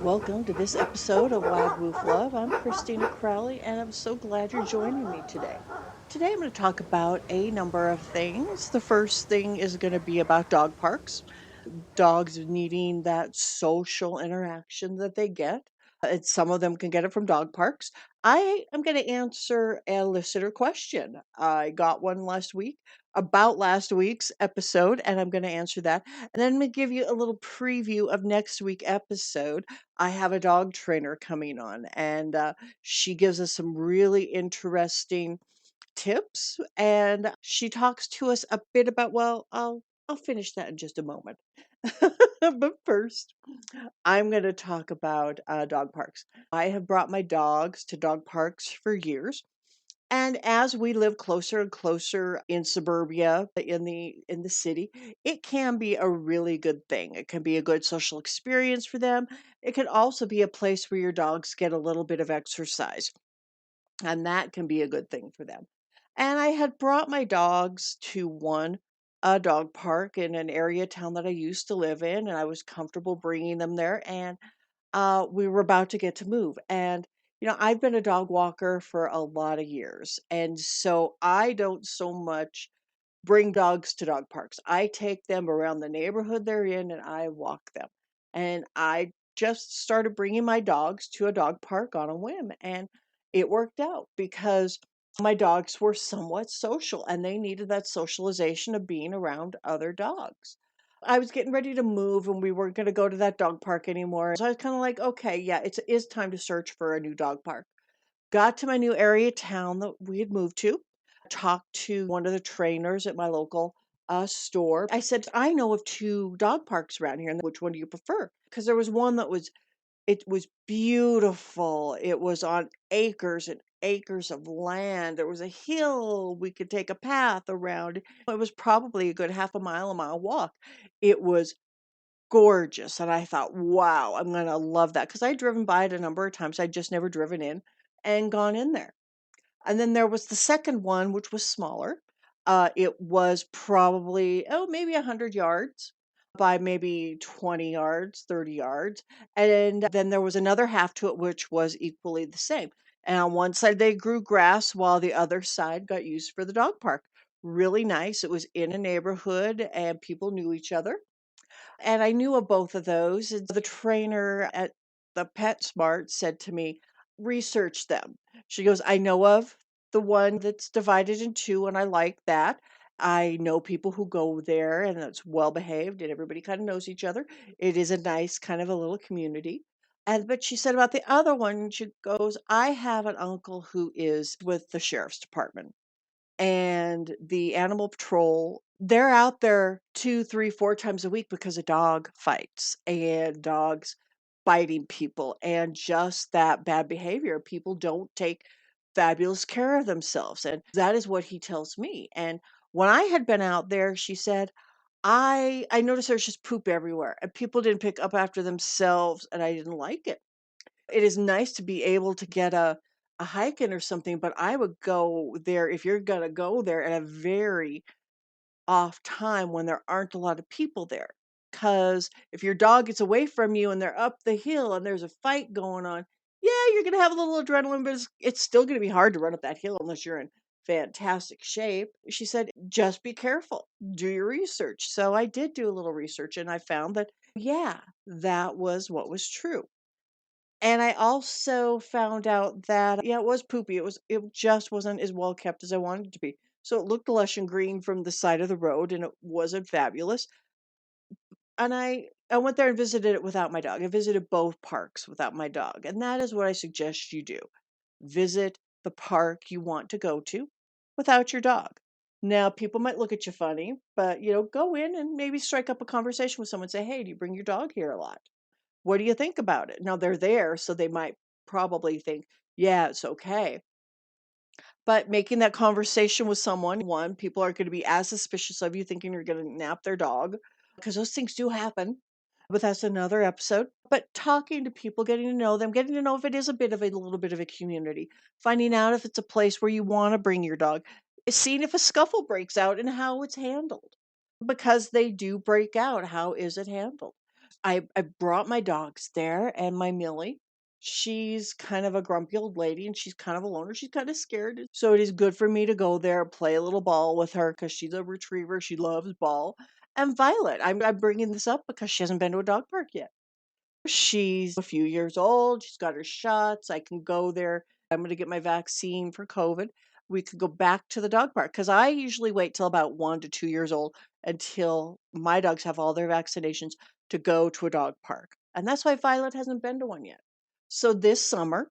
Welcome to this episode of Wild Woof Love. I'm Christina Crowley, and I'm so glad you're joining me today. Today, I'm going to talk about a number of things. The first thing is going to be about dog parks, dogs needing that social interaction that they get. Some of them can get it from dog parks. I am going to answer a listener question. I got one last week about last week's episode, and I'm going to answer that. And then I'm going to give you a little preview of next week's episode. I have a dog trainer coming on, and she gives us some really interesting tips, and she talks to us a bit about, well, I'll finish that in just a moment. But first, I'm going to talk about dog parks. I have brought my dogs to dog parks for years. And as we live closer and closer in suburbia, in the city, it can be a really good thing. It can be a good social experience for them. It can also be a place where your dogs get a little bit of exercise, and that can be a good thing for them. And I had brought my dogs to one a dog park in an area town that I used to live in, and I was comfortable bringing them there. And we were about to get to move. And, I've been a dog walker for a lot of years. And so I don't so much bring dogs to dog parks. I take them around the neighborhood they're in and I walk them. And I just started bringing my dogs to a dog park on a whim. And it worked out because my dogs were somewhat social and they needed that socialization of being around other dogs. I was getting ready to move and we weren't going to go to that dog park anymore. So I was kind of like, okay, yeah, it is time to search for a new dog park. Got to my new area town that we had moved to, talked to one of the trainers at my local store. I said, I know of two dog parks around here. And which one do you prefer? Because there was one it was beautiful. It was on acres and acres of land. There was a hill. We could take a path around. It was probably a good half a mile walk. It was gorgeous. And I thought, wow, I'm going to love that. Because I'd driven by it a number of times. I'd just never driven in and gone in there. And then there was the second one, which was smaller. It was probably, maybe 100 yards by maybe 20 yards, 30 yards. And then there was another half to it, which was equally the same. And on one side, they grew grass while the other side got used for the dog park. Really nice. It was in a neighborhood and people knew each other. And I knew of both of those. And the trainer at the PetSmart said to me, research them. She goes, I know of the one that's divided in two, and I like that. I know people who go there, and it's well behaved, and everybody kind of knows each other. It is a nice kind of a little community. And but she said about the other one, she goes, I have an uncle who is with the sheriff's department and the animal patrol, they're out there 2, 3, 4 times a week because of dog fights and dogs biting people and just that bad behavior. People don't take fabulous care of themselves. And that is what he tells me. And when I had been out there, she said, I noticed there's just poop everywhere and people didn't pick up after themselves and I didn't like it. It is nice to be able to get a hike in or something, but I would go there if you're gonna go there at a very off time when there aren't a lot of people there. Because if your dog gets away from you and they're up the hill and there's a fight going on, yeah, you're gonna have a little adrenaline, but it's still gonna be hard to run up that hill unless you're in fantastic shape. She said, just be careful, do your research. So I did do a little research and I found that, yeah, that was what was true. And I also found out that, yeah, it was poopy. It just wasn't as well kept as I wanted it to be. So it looked lush and green from the side of the road and it wasn't fabulous. And I went there and visited it without my dog. I visited both parks without my dog. And that is what I suggest you do. Visit the park you want to go to without your dog. Now, people might look at you funny, but go in and maybe strike up a conversation with someone. Say, "Hey, do you bring your dog here a lot? What do you think about it?" Now they're there, so they might probably think, yeah, it's okay. But making that conversation with someone, one, people are going to be as suspicious of you thinking you're going to nap their dog because those things do happen. But that's another episode. But talking to people, getting to know them, getting to know if it is a little bit of a community, finding out if it's a place where you want to bring your dog, seeing if a scuffle breaks out and how it's handled. Because they do break out, how is it handled? I brought my dogs there and my Millie. She's kind of a grumpy old lady and she's kind of a loner. She's kind of scared. So it is good for me to go there, play a little ball with her because she's a retriever. She loves ball. And Violet, I'm bringing this up because she hasn't been to a dog park yet. She's a few years old. She's got her shots. I can go there. I'm going to get my vaccine for COVID. We could go back to the dog park because I usually wait till about 1 to 2 years old until my dogs have all their vaccinations to go to a dog park. And that's why Violet hasn't been to one yet. So this summer,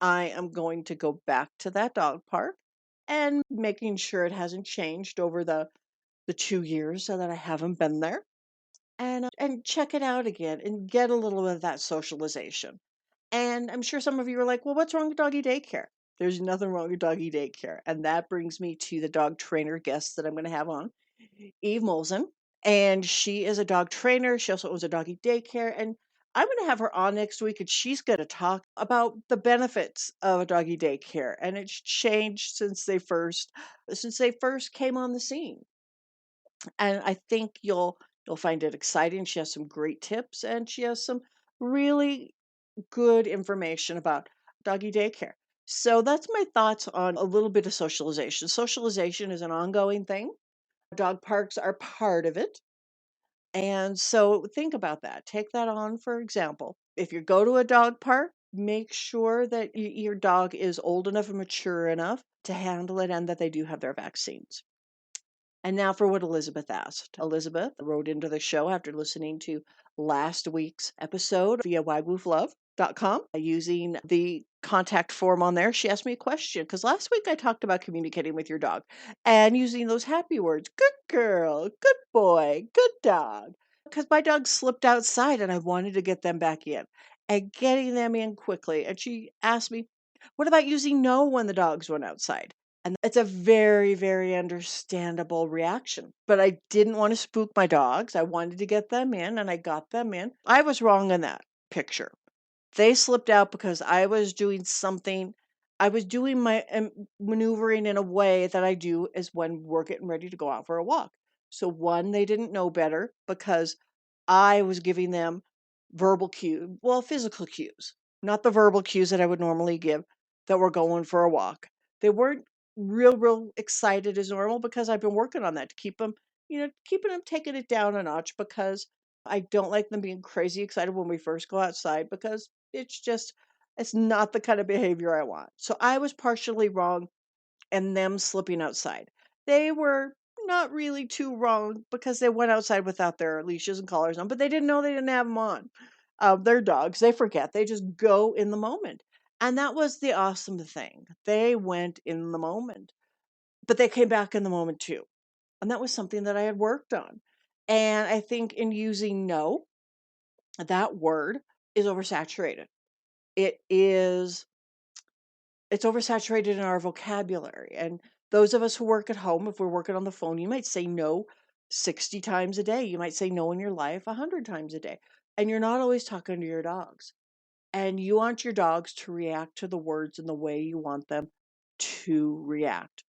I am going to go back to that dog park and making sure it hasn't changed over the 2 years so that I haven't been there and check it out again and get a little bit of that socialization. And I'm sure some of you are like, well, what's wrong with doggy daycare? There's nothing wrong with doggy daycare. And that brings me to the dog trainer guest that I'm going to have on, Eve Molson. And she is a dog trainer. She also owns a doggy daycare. And I'm going to have her on next week and she's going to talk about the benefits of a doggy daycare. And it's changed since they first came on the scene. And I think you'll find it exciting. She has some great tips and she has some really good information about doggy daycare. So that's my thoughts on a little bit of socialization. Socialization is an ongoing thing. Dog parks are part of it. And so think about that. Take that on for example. If you go to a dog park, make sure that your dog is old enough and mature enough to handle it and that they do have their vaccines. And now for what Elizabeth asked. Elizabeth wrote into the show after listening to last week's episode via wagwooflove.com using the contact form on there. She asked me a question because last week I talked about communicating with your dog and using those happy words good girl, good boy, good dog. Because my dog slipped outside and I wanted to get them back in and getting them in quickly. And she asked me, what about using no when the dogs went outside? And it's a very, very understandable reaction. But I didn't want to spook my dogs. I wanted to get them in, and I got them in. I was wrong in that picture. They slipped out because I was doing something. I was doing my maneuvering in a way that I do is when we're getting ready to go out for a walk. So, one, they didn't know better because I was giving them verbal cue, well, physical cues, not the verbal cues that I would normally give that we're going for a walk. They weren't real excited as normal because I've been working on that to keep them, keeping them taking it down a notch because I don't like them being crazy excited when we first go outside because it's not the kind of behavior I want. So I was partially wrong and them slipping outside. They were not really too wrong because they went outside without their leashes and collars on, but they didn't know they didn't have them on. They're dogs. They forget. They just go in the moment. And that was the awesome thing. They went in the moment, but they came back in the moment too. And that was something that I had worked on. And I think in using no, that word is oversaturated. It is it's oversaturated in our vocabulary. And those of us who work at home, if we're working on the phone, you might say no 60 times a day. You might say no in your life 100 times a day. And you're not always talking to your dogs. And you want your dogs to react to the words in the way you want them to react.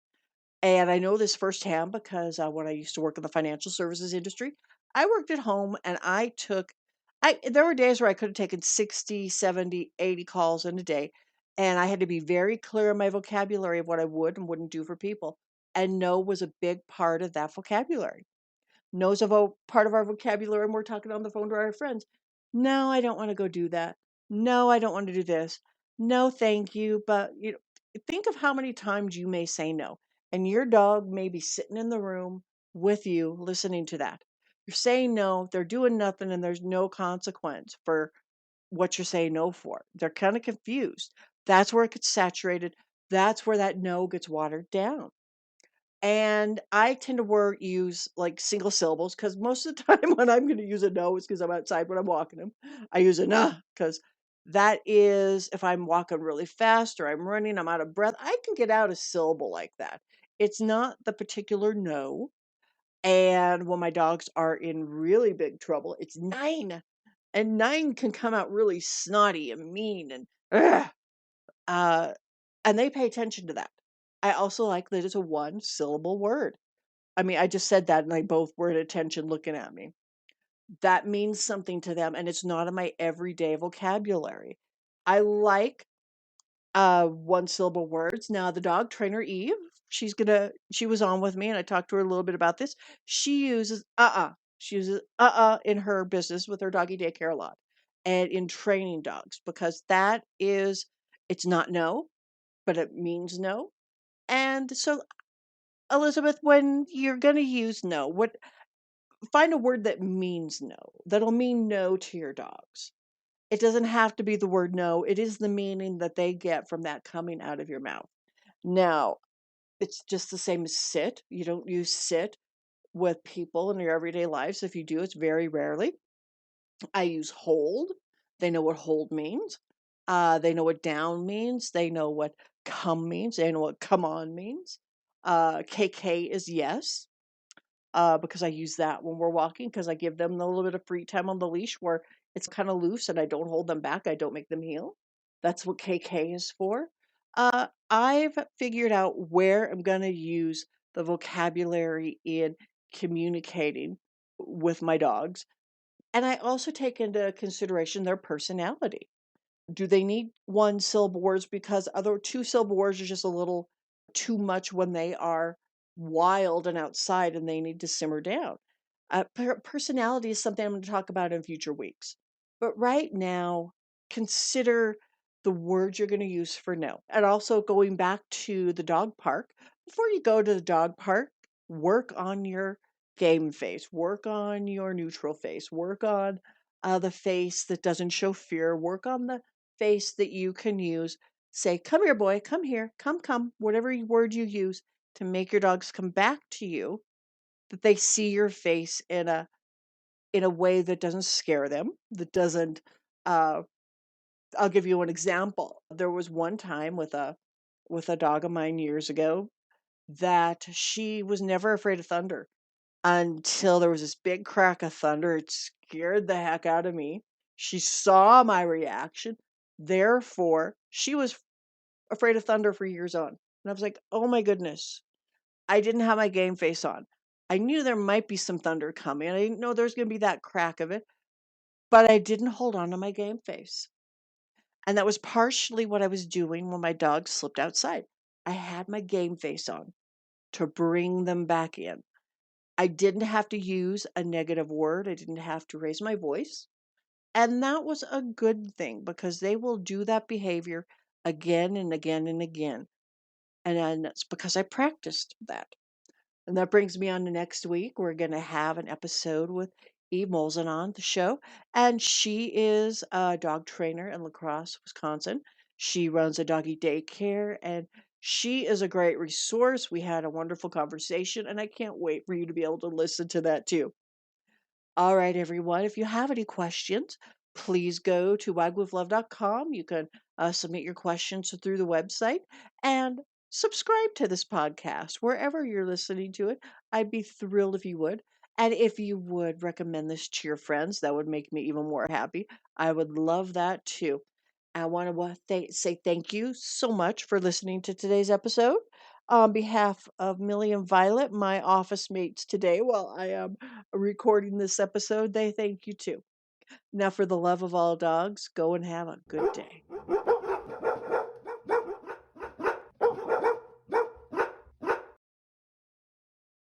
And I know this firsthand because when I used to work in the financial services industry, I worked at home and there were days where I could have taken 60, 70, 80 calls in a day. And I had to be very clear in my vocabulary of what I would and wouldn't do for people. And no was a big part of that vocabulary knows of a part of our vocabulary and we're talking on the phone to our friends. No, I don't want to go do that. No, I don't want to do this. No, thank you. But think of how many times you may say no. And your dog may be sitting in the room with you listening to that. You're saying no, they're doing nothing, and there's no consequence for what you're saying no for. They're kind of confused. That's where it gets saturated. That's where that no gets watered down. And I tend to use like single syllables because most of the time when I'm going to use a no, it's because I'm outside when I'm walking them. I use a nah because that is if I'm walking really fast or I'm running, I'm out of breath. I can get out a syllable like that. It's not the particular no. And when my dogs are in really big trouble, it's nine. And nine can come out really snotty and mean and ugh. Uh, and they pay attention to that. I also like that it's a one syllable word. I mean, I just said that and they both were at attention looking at me. That means something to them, and it's not in my everyday vocabulary. I like one syllable words. Now, the dog trainer Eve, she was on with me and I talked to her a little bit about this. She uses She uses in her business with her doggy daycare a lot and in training dogs because it's not no, but it means no. And so, Elizabeth, when you're going to use no, find a word that means no, that'll mean no to your dogs. It doesn't have to be the word no. It is the meaning that they get from that coming out of your mouth. Now, it's just the same as sit. You don't use sit with people in your everyday lives. If you do, it's very rarely. I use hold. They know what hold means. They know what down means. They know what come means. They know what come on means. KK is yes, because I use that when we're walking because I give them a little bit of free time on the leash where it's kind of loose and I don't hold them back. I don't make them heel. That's what KK is for. I've figured out where I'm going to use the vocabulary in communicating with my dogs. And I also take into consideration their personality. Do they need one syllable words because other two syllable words are just a little too much when they are wild and outside and they need to simmer down? Personality is something I'm going to talk about in future weeks. But right now, consider the words you're going to use for no. And also going back to the dog park, before you go to the dog park, work on your game face, work on your neutral face, work on the face that doesn't show fear, work on the face that you can use. Say, come here, boy, come here, come, whatever word you use to make your dogs come back to you, that they see your face in a way that doesn't scare them, that doesn't uh I'll give you an example. There was one time with a dog of mine years ago that she was never afraid of thunder until there was this big crack of thunder. It scared the heck out of me. She saw my reaction. Therefore, she was afraid of thunder for years on. And I was like, "Oh my goodness." I didn't have my game face on. I knew there might be some thunder coming. I didn't know there was going to be that crack of it, but I didn't hold on to my game face. And that was partially what I was doing when my dog slipped outside. I had my game face on to bring them back in. I didn't have to use a negative word. I didn't have to raise my voice. And that was a good thing because they will do that behavior again and again and again. And then it's because I practiced that. And that brings me on to next week. We're going to have an episode with Eve Molson on the show. And she is a dog trainer in La Crosse, Wisconsin. She runs a doggy daycare and she is a great resource. We had a wonderful conversation and I can't wait for you to be able to listen to that too. All right, everyone. If you have any questions, please go to wagwiflove.com. You can submit your questions through the website and subscribe to this podcast wherever you're listening to it. I'd be thrilled if you would. And if you would recommend this to your friends, that would make me even more happy. I would love that too. I want to say thank you so much for listening to today's episode. On behalf of Millie and Violet, my office mates today, while I am recording this episode, they thank you too. Now, for the love of all dogs, go and have a good day.